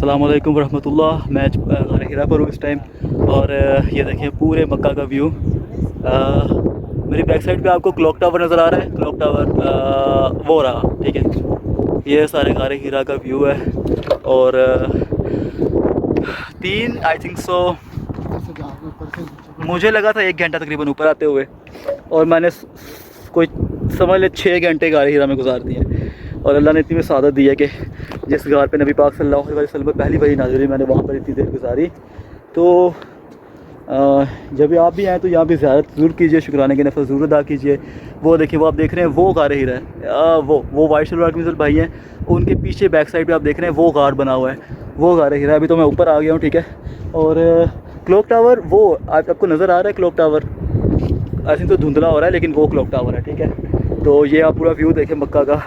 अस्सलाम वालेकुम रहमतुल्लाह। मैं गारे हिरा पर हूँ इस टाइम और ये देखिए पूरे मक्का का व्यू। मेरी बैक साइड पे आपको क्लॉक टावर नज़र आ रहा है। क्लॉक टावर वो रहा, ठीक है। ये सारे गारे हिरा का व्यू है और आई थिंक सो मुझे लगा था 1 घंटा तकरीबन ऊपर आते हुए और मैंने कोई समझ ले 6 घंटे गारे हिरा में गुजार दिए। और अल्लाह ने इतनी में सादत दी है कि जिस गार पे नबी पाक सल्लल्लाहु अलैहि वसल्लम पर पहली वही नाज़िल हुई, मैंने वहाँ पर इतनी देर गुजारी। तो जब भी आप भी आएँ तो यहाँ पे ज़ियारत ज़रूर कीजिए, शुक्राने के नफ़ल ज़रूर अदा कीजिए। वो देखिए, वो आप देख रहे हैं वो गार हिरा है। वो वाइट शलवार कमीज़ भाई हैं, उनके पीछे बैक साइड पे आप देख रहे हैं वो गार बना हुआ है, वो गार हिरा। अभी तो मैं ऊपर आ गया हूँ, ठीक है। और क्लॉक टावर वो आपको नज़र आ रहा है। क्लॉक टावर आई थिंक तो धुंधला हो रहा है, लेकिन वो क्लॉक टावर है, ठीक है। तो ये आप पूरा व्यू देखें मक्का का,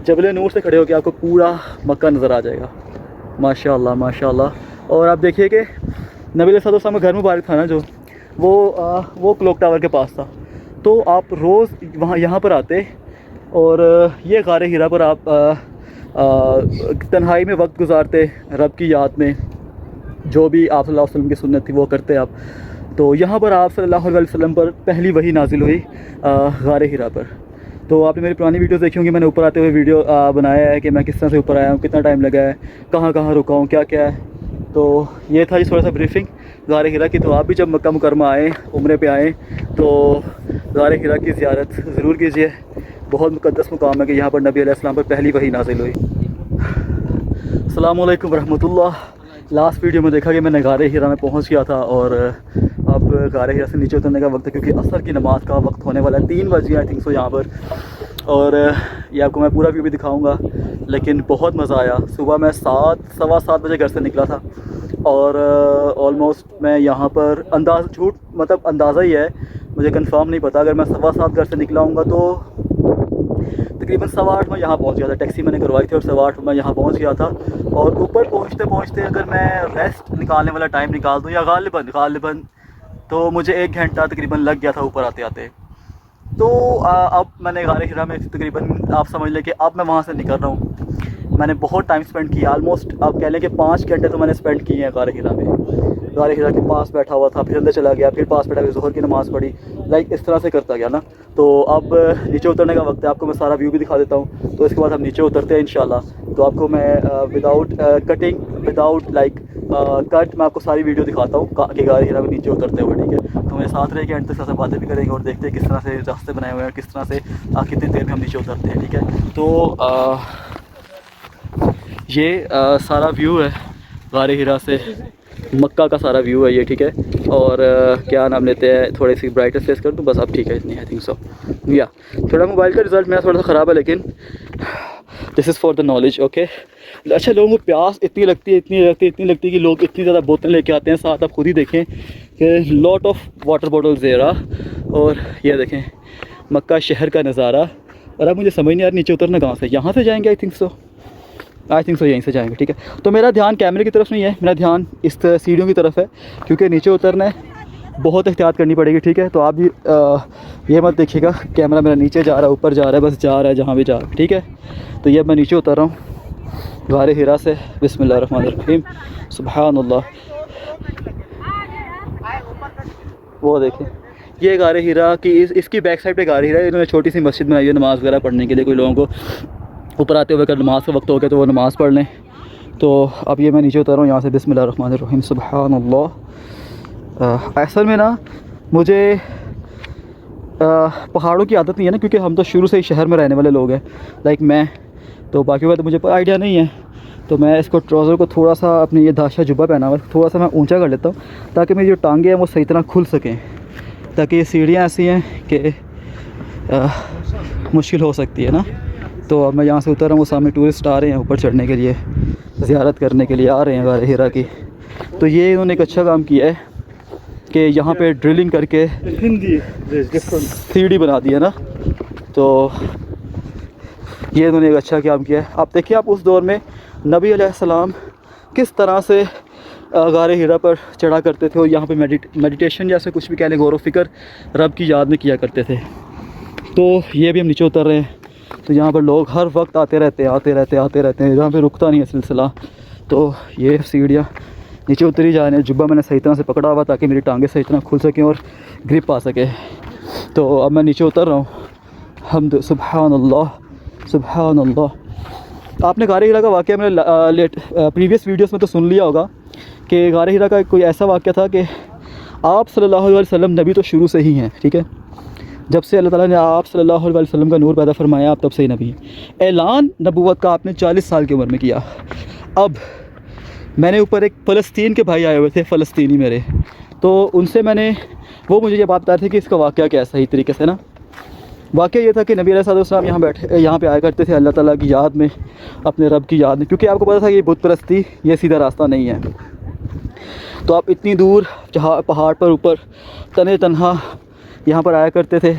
जबल नूर से खड़े होकर आपको पूरा मक्का नज़र आ जाएगा। माशाअल्लाह माशाअल्लाह। और आप देखिए कि नबी अलैहिस्सलाम का घर मुबारक था ना जो, वो क्लॉक टावर के पास था। तो आप रोज़ वहाँ यहाँ पर आते और ये गारे हिरा पर आप तन्हाई में वक्त गुजारते, रब की याद में जो भी आप सल्लल्लाहु अलैहि वसल्लम की सुन्नत थी वो करते आप। तो यहाँ पर आप सल्लल्लाहु अलैहि वसल्लम पर पहली वही नाजिल हुई गारे हिरा पर। तो आपने मेरी पुरानी वीडियोस देखी होंगी, मैंने ऊपर आते हुए वीडियो बनाया है कि मैं किस तरह से ऊपर आया हूँ, कितना टाइम लगा है, कहाँ कहाँ रुका हूँ, क्या क्या है। तो ये था जी थोड़ा सा ब्रीफिंग गारे हिरा की। तो आप भी जब मक्का मुकरमा आएँ, उम्रे पे आएँ, तो गारे हिरा की ज़ियारत ज़रूर कीजिए। बहुत मुक़द्दस मुकाम है कि यहाँ पर नबी अलैहिस्सलाम पर पहली वही नाज़िल हुई। अस्सलामु अलैकुम रहमतुल्लाह। लास्ट वीडियो में देखा कि मैंने गारे हिरा में पहुँच गया था और अब गारे हिरा से नीचे उतरने का वक्त है, क्योंकि असर की नमाज़ का वक्त होने वाला है। 3 बज गया आई थिंक सो यहाँ पर। और ये आपको मैं पूरा व्यू भी दिखाऊंगा, लेकिन बहुत मज़ा आया। सुबह मैं 7 सवा 7 बजे घर से निकला था और ऑलमोस्ट मैं यहाँ पर अंदाज़ा ही है, मुझे कंफर्म नहीं पता। अगर मैं 7:15 घर से निकला हूँगा तो तकरीबन 8:15 में यहाँ पहुँच गया था। टैक्सी मैंने करवाई थी और 8:15 में यहाँ पहुँच गया था। और ऊपर पहुँचते पहुँचते अगर मैं रेस्ट निकालने वाला टाइम निकाल दूँ या गालिबन तो मुझे 1 घंटा तकरीबन लग गया था ऊपर आते आते। तो अब मैंने गारे हिरा में तकरीबन आप समझ लें कि अब मैं वहाँ से निकल रहा हूँ। मैंने बहुत टाइम स्पेंड किया, ऑलमोस्ट आप कह लें कि 5 घंटे तो मैंने स्पेंड किए हैं गारे हिरा में। गारे हिरा के पास बैठा हुआ था, फिर अंदर चला गया, फिर पास बैठा, फिर ज़ोहर की नमाज़ पढ़ी, लाइक इस तरह से करता गया ना। तो अब नीचे उतरने का वक्त है, आपको मैं सारा व्यू भी दिखा देता हूँ। तो इसके बाद हम नीचे उतरते हैं इंशाल्लाह। तो आपको मैं without cutting, without like cut मैं आपको सारी वीडियो दिखाता हूँ कि गारे हिरा में नीचे उतरते हुए, ठीक है। तो मेरे साथ रहेंगे, एंड तक साथ बातें भी करेंगे और देखते हैं किस तरह से रास्ते बनाए हुए हैं, किस तरह से कितनी देर में हम नीचे उतरते हैं, ठीक है। तो ये सारा व्यू है गारे हिरा से, मक्का का सारा व्यू है ये, ठीक है। और क्या नाम लेते हैं, थोड़ी सी ब्राइटनेस फेस कर दूँ बस, अब ठीक है इतनी, आई थिंक सो। या थोड़ा मोबाइल का रिज़ल्ट मेरा थोड़ा सा ख़राब है, लेकिन this is for the knowledge, okay. अच्छा, लोगों को प्यास इतनी लगती है कि लोग इतनी ज़्यादा बोतलें लेके आते हैं साथ। आप खुद ही देखें कि लॉट ऑफ वाटर बॉटल्स दे रहा। और ये देखें मक्का शहर का नज़ारा। और अब मुझे समझ नहीं आ रहा नीचे उतरना कहाँ से, यहाँ से जाएंगे आई थिंक सो यहीं से जाएंगे, ठीक है। तो मेरा ध्यान कैमरे की तरफ नहीं है, मेरा ध्यान इस सीढ़ियों की तरफ है, क्योंकि नीचे उतरना है, बहुत एहतियात करनी पड़ेगी, ठीक है। तो आप भी ये मत देखिएगा कैमरा मेरा नीचे जा रहा है, ऊपर जा रहा है, बस जा रहा है जहाँ भी जा रहा है, ठीक है। तो ये मैं नीचे उतर रहा हूँ गारे हिरा से। बिस्मिल्लाहिर्रहमानिर्रहीम, सुबहानल्लाह। वो देखें ये गारे हिरा की इसकी बैक साइड पे गारे हिरा है। इन्होंने छोटी सी मस्जिद बनाई है नमाज़ वगैरह पढ़ने के लिए, कोई लोगों को ऊपर आते हुए अगर नमाज़ का वक्त हो गया तो वो नमाज़ पढ़ लें। तो अब ये मैं नीचे उतर रहा हूँ यहाँ से। बिस्मिल्लाहिर्रहमानिर्रहीम, सुबहानल्लाह। असल में ना मुझे पहाड़ों की आदत नहीं है ना, क्योंकि हम तो शुरू से ही शहर में रहने वाले लोग हैं, लाइक मैं, तो बाकी बात मुझे आइडिया नहीं है। तो मैं इसको ट्राउज़र को थोड़ा सा, अपनी ये दाशा जुब्बा पहना हुआ थोड़ा सा मैं ऊंचा कर लेता हूँ, ताकि मेरी जो टांगे हैं वो सही तरह खुल सकें, ताकि ये सीढ़ियाँ ऐसी हैं कि मुश्किल हो सकती है ना। तो अब मैं यहाँ से उतर रहा हूँ, वो सामने टूरिस्ट आ रहे हैं ऊपर चढ़ने के लिए, ज़ियारत करने के लिए आ रहे हैं गारे हिरा की। तो ये इन्होंने एक अच्छा काम किया है कि यहाँ पे ड्रिलिंग करके सीढ़ी बना दी है ना, तो ये इन्होंने एक अच्छा काम किया है। आप देखिए, आप उस दौर में नबी अलैहिस्सलाम किस तरह से गारे हिरा पर चढ़ा करते थे और यहाँ पे मेडिटेशन जैसे कुछ भी कह लें, गौर व फिक्र रब की याद में किया करते थे। तो ये भी हम नीचे उतर रहे हैं, तो यहाँ पर लोग हर वक्त आते रहते हैं, यहाँ पे रुकता नहीं है सिलसिला। तो ये सीढ़ियाँ नीचे उतरी जा रहे हैं। जुब्बा मैंने सही तरह से पकड़ा हुआ ताकि मेरी टांगे सही तरह खुल सकें और ग्रिप आ सके। तो अब मैं नीचे उतर रहा हूँ। हम्द सुबहान अल्लाह। आपने गारे हिरा का वाक़या मैंने प्रीवियस वीडियोस में तो सुन लिया होगा कि गारे हिरा का कोई ऐसा वाक़या था कि आप सल्लल्लाहु अलैहि वसल्लम नबी तो शुरू से ही हैं, ठीक है। जब से अल्लाह ताला ने आप सल्लल्लाहु अलैहि वसल्लम का नूर पैदा फरमाया, आप तब से ही नबी हैं। ऐलान नबूवत का आपने 40 साल की उम्र में किया। अब मैंने ऊपर एक फ़लस्तीन के भाई आए हुए थे, फ़लस्तीनी मेरे, तो उनसे मैंने, वो मुझे ये बात बता रहे थे कि इसका वाक़या क्या है सही तरीके से ना। वाक़या ये था कि नबी अलैहिस्सलाम यहाँ पे आया करते थे अल्लाह ताला की याद में, अपने रब की याद में, क्योंकि आपको पता था कि बुत परस्ती ये सीधा रास्ता नहीं है। तो आप इतनी दूर जहाँ पहाड़ पर ऊपर तने तनहा यहाँ पर आया करते थे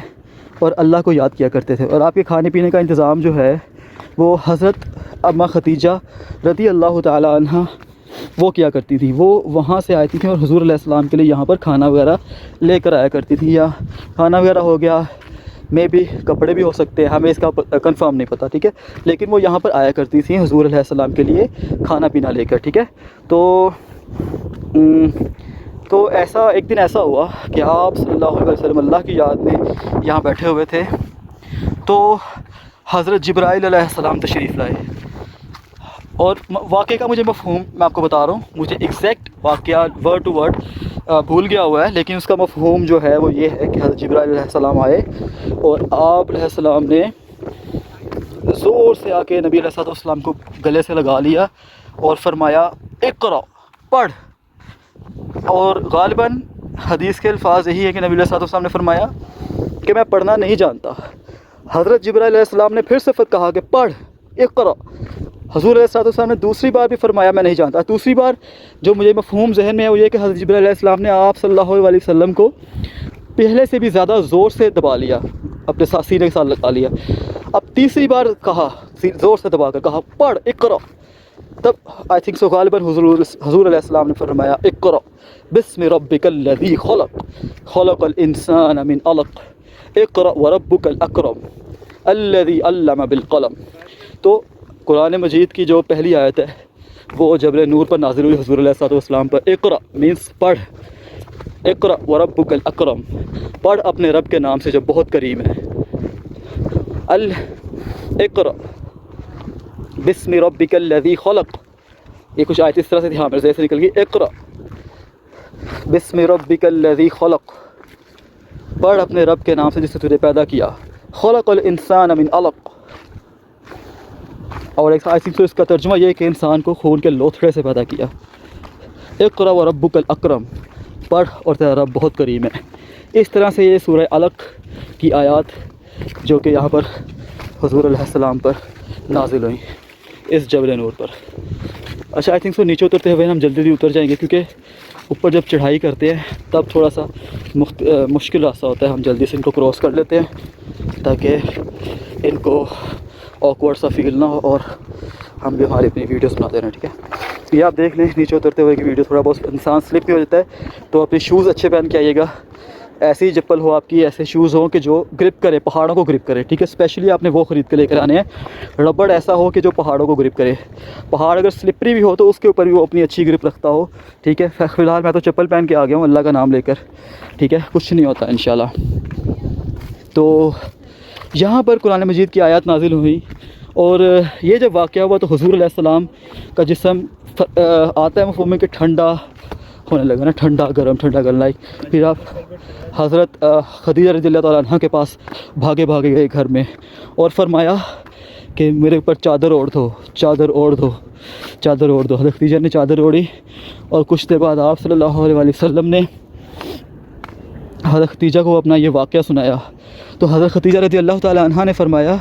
और अल्लाह को याद किया करते थे। और आपके खाने पीने का इंतज़ाम जो है वो हज़रत अम्मा खदीजा रज़ी अल्लाह ताला अन्हा वो किया करती थी। वो वहाँ से आती थी और हुज़ूर अलैहिस्सलाम के लिए यहाँ पर खाना वगैरह लेकर आया करती थी, या खाना वगैरह हो गया, मे भी कपड़े भी हो सकते हैं, हमें इसका कंफर्म नहीं पता, ठीक है। लेकिन वो यहाँ पर आया करती थी हुज़ूर अलैहिस्सलाम के लिए खाना पीना लेकर, ठीक है। तो ऐसा एक दिन ऐसा हुआ कि आप सल्लल्लाहु अलैहि वसल्लम अल्लाह की याद में यहाँ बैठे हुए थे, तो हज़रत जिब्राइल अलैहिस्सलाम तशरीफ़ लाए। और वाक़े का मुझे मफ़हूम मैं आपको बता रहा हूँ, मुझे एग्जैक्ट वाक़या वर्ड टू वर्ड भूल गया हुआ है, लेकिन उसका मफ़हूम जो है वो ये है कि हज़रत जिब्राइल अलैहिस्सलाम आए और आप अलैहिस्सलाम ने ज़ोर से आके नबी अलैहिस्सलाम को गले से लगा लिया और फरमाया इक़रा, पढ़। और गालिबन हदीस के अल्फाज यही है कि नबी अलैहिस्सलाम ने फरमाया कि मैं पढ़ना नहीं जानता। हज़रत जिब्राइल अलैहिस्सलाम ने फिर से कहा कि पढ़, इक़रा। हुज़ूर अलैहिस्सलाम ने दूसरी बार भी फरमाया मैं नहीं जानता। दूसरी बार जो मुझे मफ़हूम जहन में है वो ये कि हज़रत जिब्राइल अलैहिस्सलाम ने आप सल्लल्लाहु अलैहि वसल्लम को पहले से भी ज़्यादा ज़ोर से दबा लिया, अपने सीने के साथ लगा लिया। अब तीसरी बार कहा, ज़ोर से दबा कर कहा पढ़, इक़रा। तब आई थिंक सो गालिबन हुज़ूर अलैहिस्सलाम ने फरमाया इक़रा बिस्मि रब्बिकल्लज़ी खलक़ खलक़ल इंसान मिन अलक़ इक़रा व रब्बुकल अकरम अल्लज़ी अल्लम बिल क़लम। तो कुरान मजीद की जो पहली आयत है वो जबरे नूर पर नाज़िल हुई हुज़ूर अलैहिस्सलाम पर। इक़रा मीन्स पढ़, इक़रा व रब्बुकल अकरम, पढ़ अपने रब के नाम से जो बहुत करीम है। अल इक़रा बिस्मि रब्बिकल्लज़ी खलक़, ये कुछ आयत इस तरह से थी, हाँ मेरे जैसे निकल गई। इक़रा बिस्मि रब्बिकल्लज़ी खलक़, पढ़ अपने रब के नाम से जिसने तुझे पैदा किया। खलक़ल इंसान मिन अलक़, और एक आई थिंक तो इसका तर्जुमा ये है कि इंसान को खून के लोथड़े से पैदा किया। इक़रा व रब्बुकल अकरम, पढ़ और तेरा रब बहुत करीम है। इस तरह से ये सूरह अलक़ की आयत जो कि यहाँ पर हुज़ूर अलैहिस्सलाम पर नाज़िल हुई इस जबल नूर पर। अच्छा, आई थिंक सो नीचे उतरते हुए हम जल्दी उतर जाएंगे, क्योंकि ऊपर जब चढ़ाई करते हैं तब थोड़ा सा मुश्किल रास्ता होता है। हम जल्दी से इनको क्रॉस कर लेते हैं ताकि इनको ऑकवर्ड सा फील ना हो और हम भी हमारी अपनी वीडियोस बनाते रहें, ठीक है। ये आप देख लें नीचे उतरते हुए की वीडियो, थोड़ा बहुत इंसान स्लिप भी हो जाता है, तो अपने शूज़ अच्छे पहन के आइएगा। ऐसी चप्पल हो आपकी, ऐसे शूज़ हों कि जो ग्रिप करे, पहाड़ों को ग्रिप करे, ठीक है। स्पेशली आपने वो ख़रीद के लेकर आने हैं, रबड़ ऐसा हो कि जो पहाड़ों को ग्रिप करे। पहाड़ अगर स्लिपरी भी हो तो उसके ऊपर भी वो अपनी अच्छी ग्रिप रखता हो, ठीक है। फ़िलहाल मैं तो चप्पल पहन के आ गया हूँ अल्लाह का नाम लेकर, ठीक है, कुछ नहीं होता इंशाल्लाह। तो यहाँ पर कुरान मजीद की आयत नाजिल हुई और ये जब वाक़या हुआ तो हुज़ूर अलैहिस्सलाम का जिस्म आता है मफ़हूम में कि ठंडा होने लगा ना, ठंडा गर्म लाइक। फिर आप हज़रत खदीजा रज़ियल्लाहु तआला अन्हा के पास भागे भागे गए घर में और फरमाया कि मेरे ऊपर चादर ओढ़ दो। हज़रत खदीजा ने चादर ओढ़ी और कुछ देर बाद आप सल्लल्लाहु अलैहि वसल्लम ने हज़रत खदीजा को अपना ये वाक़या सुनाया। तो हज़रत खदीजा रज़ियल्लाहु तआला अन्हा ने फरमाया,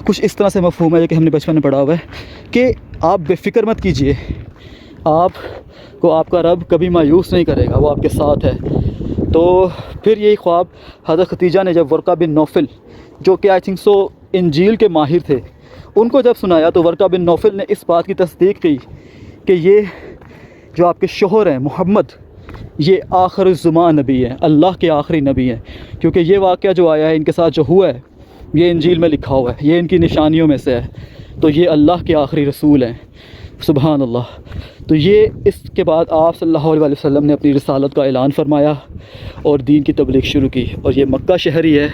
कुछ इस तरह से मफ़हूम है कि हमने बचपन में पढ़ा हुआ है कि आप बेफ़िक्र मत कीजिए, आपको आपका रब कभी मायूस नहीं करेगा, वो आपके साथ है। तो फिर यही ख्वाब हज़रत खदीजा ने जब वर्क़ा बिन नौफ़ल, जो कि आई थिंक सो इंजील के माहिर थे, उनको जब सुनाया तो वर्क़ा बिन नौफ़ल ने इस बात की तस्दीक की कि ये जो आपके शोहर हैं मोहम्मद, ये आखिरुज़्ज़मान नबी हैं, अल्लाह के आखिरी नबी हैं। क्योंकि ये वाक़या जो आया है इनके साथ जो हुआ है ये इंजील में लिखा हुआ है, ये इनकी निशानियों में से है। तो ये अल्लाह के आखिरी रसूल हैं, सुबहान अल्लाह। तो ये इसके बाद आप सल्लल्लाहु अलैहि वसल्लम ने अपनी रिसालत का ऐलान फरमाया और दीन की तबलीग शुरू की। और ये मक्का शहर ही है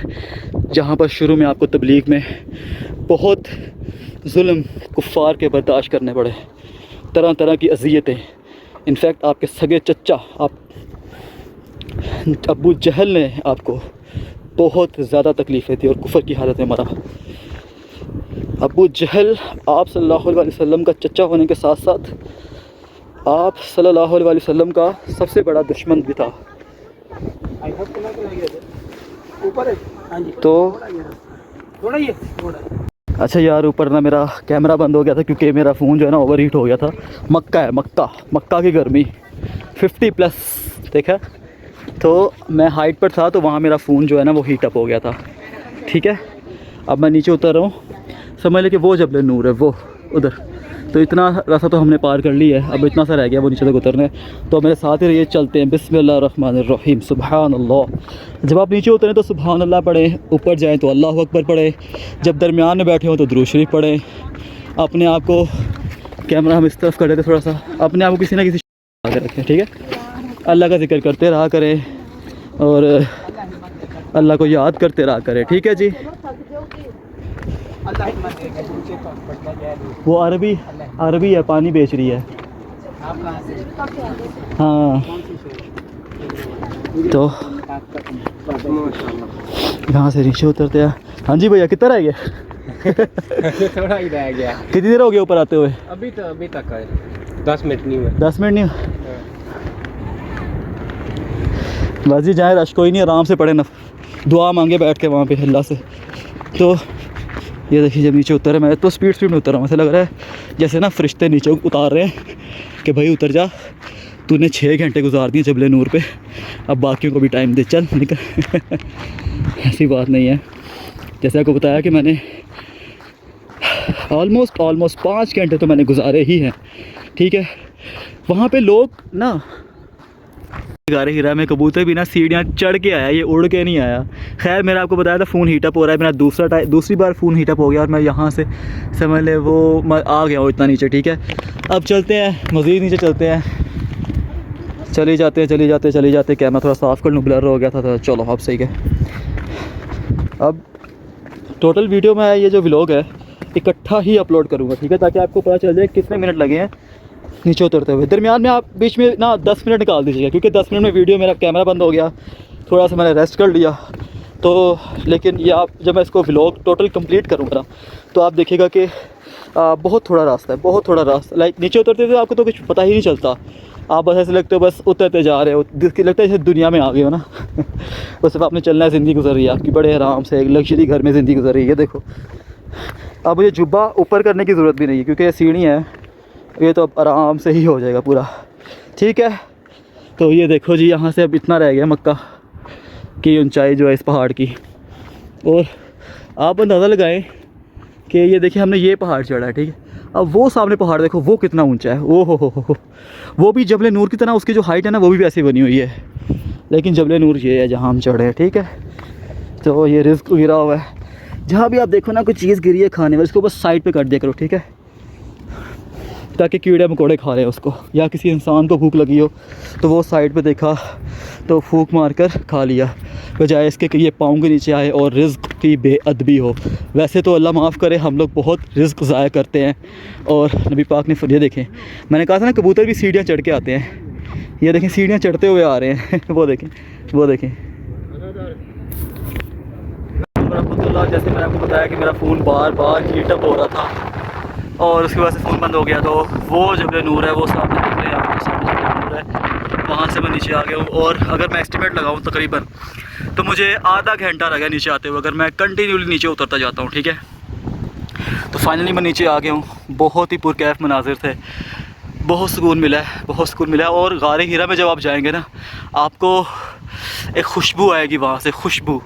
जहाँ पर शुरू में आपको तबलीग में बहुत जुल्म कुफ़ार के बर्दाश्त करने पड़े, तरह तरह की अज़ियतें। इनफैक्ट आपके सगे चचा अबू जहल ने आपको बहुत ज़्यादा तकलीफ़ें दी और कुफ़र की हालत में मरा। अबू जहल आप सल्लल्लाहु अलैहि वसल्लम का चचा होने के साथ साथ आप सल्लल्लाहु अलैहि वसल्लम का सबसे बड़ा दुश्मन भी था। तो अच्छा यार, ऊपर ना मेरा कैमरा बंद हो गया था क्योंकि मेरा फ़ोन जो है ना ओवर हीट हो गया था। मक्का है, मक्का की गर्मी 50+ देखा। तो मैं हाइट पर था तो वहाँ मेरा फ़ोन जो है ना वो हीट अप हो गया था। ठीक है, अब मैं नीचे उतर रहा हूँ, समझ ले कि वो जबल नूर है वो उधर। तो इतना रास्ता तो हमने पार कर लिया है, अब इतना सा रह गया वो नीचे तक उतरने। तो मेरे साथ ही रहिए, चलते हैं। बिस्मिल्लाहिर्रहमानिर्रहीम, सुभान अल्लाह। जब आप नीचे उतरें तो सुभान अल्लाह पढ़ें, ऊपर जाएँ तो अल्लाहु अकबर पढ़ें, जब दरमियान में बैठे हों तो दुरूद शरीफ पढ़ें। अपने आप को, कैमरा हम इस तरफ कर देते थोड़ा सा, अपने आप को किसी ना किसी आगे रखें। ठीक है, अल्लाह का ज़िक्र करते रहा करें और अल्लाह को याद करते रहा करें। ठीक है जी। वो अरबी है, पानी बेच रही है। हाँ, तो यहाँ से नीचे उतरते हैं। हाँ जी भैया, कितना रह गया? थोड़ा ही रह गया। कितनी देर हो गया ऊपर आते हुए? अभी तक है 10 मिनट नहीं हुए। 10 मिनट नहीं हुए? बस जी जाए, रश कोई नहीं, आराम से पढ़े ना, दुआ मांगे बैठ के वहाँ पे अल्लाह से। तो ये देखिए जब नीचे उतर रहे, मैं तो स्पीड में उतर रहा हूँ, ऐसा लग रहा है जैसे ना फरिश्ते नीचे उतार रहे हैं कि भाई उतर जा, तूने 6 घंटे गुजार दिए जबल नूर पे, अब बाकियों को भी टाइम दे, चल निकल। ऐसी बात नहीं है। जैसे आपको बताया कि मैंने ऑलमोस्ट 5 घंटे तो मैंने गुजारे ही हैं। ठीक है, वहाँ पे लोग ना, गारे हिरा में कबूतर भी ना सीढ़ियाँ चढ़ के आया, ये उड़ के नहीं आया। खैर, मेरा आपको बताया था फ़ोन हीटअप हो रहा है, मेरा दूसरी बार फ़ोन हीटअप हो गया और मैं यहाँ से समझ ले वो आ गया हूँ इतना नीचे। ठीक है, अब चलते हैं, मज़ीद नीचे चलते हैं, चले जाते। कैमरा थोड़ा साफ़ कर लूँ, ब्लर हो गया था। तो चलो अब सही है। अब टोटल वीडियो में ये जो व्लॉग है इकट्ठा ही अपलोड करूँगा। ठीक है, ताकि आपको पता चल जाए कितने मिनट लगे हैं नीचे उतरते हुए। दरमियान में आप बीच में ना 10 मिनट निकाल दीजिएगा, क्योंकि 10 मिनट में वीडियो मेरा कैमरा बंद हो गया, थोड़ा सा मैंने रेस्ट कर लिया। तो लेकिन ये आप जब मैं इसको व्लॉग टोटल कंप्लीट करूँगा तो आप देखिएगा कि बहुत थोड़ा रास्ता है, लाइक नीचे उतरते हुए आपको तो कुछ पता ही नहीं चलता। आप बस ऐसे लगते हो बस उतरते जा रहे हो, लगता है जैसे दुनिया में आ गए हो ना। बस सिर्फ आपने चलना है, ज़िंदगी गुजर रही है आपकी बड़े आराम से, एक लग्जरी घर में ज़िंदगी गुजर रही है। देखो, अब मुझे जुब्बा ऊपर करने की ज़रूरत भी नहीं है क्योंकि ये सीढ़ी है, ये तो अब आराम से ही हो जाएगा पूरा। ठीक है, तो ये देखो जी, यहाँ से अब इतना रह गया मक्का की ऊंचाई जो है इस पहाड़ की। और आप अंदाज़ा लगाएं कि ये देखिए हमने ये पहाड़ चढ़ा है। ठीक है, अब वो सामने पहाड़ देखो, वो कितना ऊंचा है। ओ हो, वो भी जबल नूर की तरह, उसकी जो हाइट है ना वो भी ऐसी बनी हुई है, लेकिन जबल नूर ये है जहाँ हम चढ़े हैं। ठीक है, तो ये रिस्क गिरा हुआ है, जहाँ भी आप देखो ना कोई चीज़ गिरी है खाने में, उसको बस साइड पे कर दिया करो। ठीक है, ताकि कीड़े मकोड़े खा रहे हैं उसको, या किसी इंसान को भूख लगी हो तो वो साइड पे देखा तो फूंक मार कर खा लिया, बजाय इसके कि ये पाँव के नीचे आए और रिज़्क़ की बेअदबी हो। वैसे तो अल्लाह माफ़ करे, हम लोग बहुत रिज़्क़ ज़ाया करते हैं। और नबी पाक ने ये देखें, मैंने कहा था ना कबूतर भी सीढ़ियाँ चढ़ के आते हैं, ये देखें सीढ़ियाँ चढ़ते हुए आ रहे हैं वो देखें, वो देखें। जैसे मैंने आपको बताया कि मेरा फ़ोन बार बार हीट अप हो रहा था और उसकी वजह से फ़ोन बंद हो गया, तो वो जबल नूर है वो सामने देख रहे हैं आपके सामने जबल नूर है, वहाँ से मैं नीचे आ गया हूँ। और अगर मैं एस्टिमेट लगाऊँ तकरीबन तो मुझे आधा घंटा लगा नीचे आते हुए, अगर मैं कंटिन्यूली नीचे उतरता जाता हूँ, ठीक है। तो फाइनली मैं नीचे आ गया हूँ। बहुत ही पुरकैफ मनाजिर थे, बहुत सुकून मिला है, बहुत सुकून मिला है। और गारे हीरा में जब आप जाएंगे ना, आपको एक खुशबू आएगी वहाँ से, खुशबू।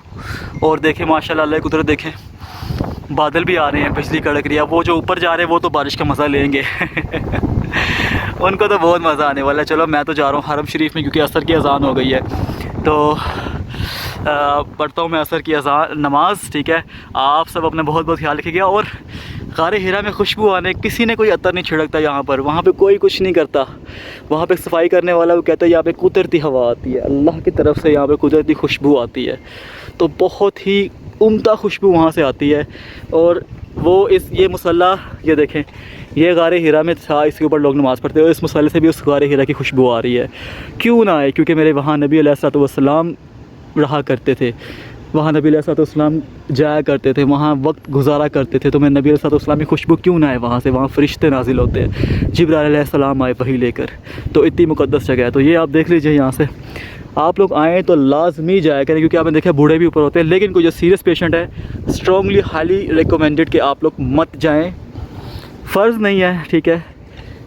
और देखें माशाल्लाह अल्लाह की कुदरत, देखें बादल भी आ रहे हैं, बिजली कड़क रही है। वो जो ऊपर जा रहे हैं वो तो बारिश का मज़ा लेंगे उनको तो बहुत मज़ा आने वाला है। चलो मैं तो जा रहा हूँ हरम शरीफ में, क्योंकि असर की अज़ान हो गई है, तो पढ़ता हूँ मैं असर की अज़ान नमाज़, ठीक है। आप सब अपना बहुत बहुत ख्याल रखिएगा। और गारे हीरा में खुशबू आने, किसी ने कोई अतर नहीं छिड़कता यहाँ पर, वहाँ पे कोई कुछ नहीं करता। वहाँ पे सफाई करने वाला वो कहता है यहाँ पे कुदरती हवा आती है, अल्लाह की तरफ से यहाँ पे कुदरती खुशबू आती है, तो बहुत ही उम्दा खुशबू वहाँ से आती है। और वो ये मुसल्ला, ये देखें, ये गारे हीरा में था, इसके ऊपर लोग नमाज़ पढ़ते हैं, और इस मसल्ले से भी उस गारे हीरा की खुशबू आ रही है। क्यों ना आए, क्योंकि मेरे वहाँ नबी अलैहिस्सलाम रहा करते थे, वहाँ नबी अलैहिस्सलाम जाया करते थे, वहाँ वक्त गुजारा करते थे, तो मैं नबी अलैहिस्सलाम की खुशबू क्यों ना आए वहाँ से। वहाँ फ़रिश्ते नाजिल होते हैं, जिब्राइल अलैहिस्सलाम आए वही लेकर, तो इतनी मुक़द्दस जगह है। तो ये आप देख लीजिए, यहाँ से आप लोग आएँ तो लाजमी जाया करें, क्योंकि आपने देखा बूढ़े भी ऊपर होते हैं, लेकिन कोई जो सीरियस पेशेंट है, स्ट्रॉन्गली हाईली रिकमेंडेड कि आप लोग मत जाएँ। फ़र्ज़ नहीं है, ठीक है,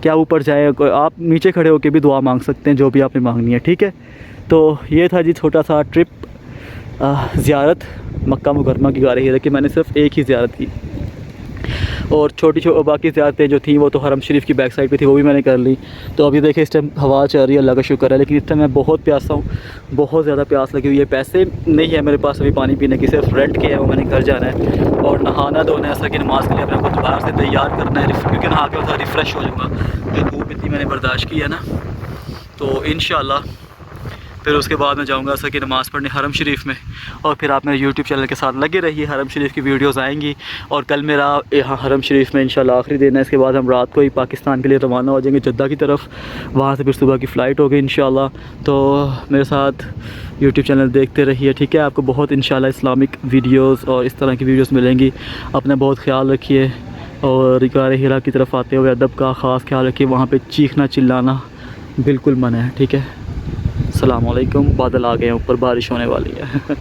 क्या ऊपर जाए, आप नीचे खड़े होकर भी दुआ मांग सकते हैं, जो भी आपने मांगनी है, ठीक है। तो ये था जी छोटा सा ट्रिप, ज़ियारत मक्का मुकरमा की गारे हीरा की। मैंने सिर्फ एक ही ज़ियारत की, और बाकी ज़ियारतें जो थी वो तो हरम शरीफ की बैक साइड पे थी, वो भी मैंने कर ली। तो अभी देखिए इस टाइम हवा चल रही है, अल्लाह का शुक्र है, लेकिन इस टाइम मैं बहुत प्यासा हूँ, बहुत ज़्यादा प्यास लगी हुई है। पैसे नहीं है मेरे पास अभी पानी पीने की, सिर्फ रेंट के है, वो मैंने घर जाना है और नहाना धोना है, असर की नमाज़ के लिए अपने को दोबारा से तैयार करना है, क्योंकि नहा के थोड़ा रिफ़्रेश हो जाऊँगा। ये धूप इतनी मैंने बर्दाश्त की है ना, तो इंशाअल्लाह फिर उसके बाद मैं जाऊँगा असर की नमाज़ पढ़ने हरम शरीफ में। और फिर आप मेरे यूट्यूब चैनल के साथ लगे रहिए, हरम शरीफ की वीडियोस आएंगी। और कल मेरा यहाँ हरम शरीफ में इंशाल्लाह आखिरी दिन है, इसके बाद हम रात को ही पाकिस्तान के लिए रवाना हो जाएंगे जद्दा की तरफ, वहाँ से फिर सुबह की फ़्लाइट होगी इंशाल्लाह। तो मेरे साथ यूट्यूब चैनल देखते रहिए, ठीक है। आपको बहुत इंशाल्लाह इस्लामिक वीडियोज़ और इस तरह की वीडियोज़ मिलेंगी। अपना बहुत ख्याल रखिए, और गारे हीरा की तरफ आते हुए अदब का ख़ास ख्याल रखिए, वहाँ पर चीखना चिल्लाना बिल्कुल मना है, ठीक है। अस्सलाम वालेकुम। बादल आ गए हैं ऊपर, बारिश होने वाली है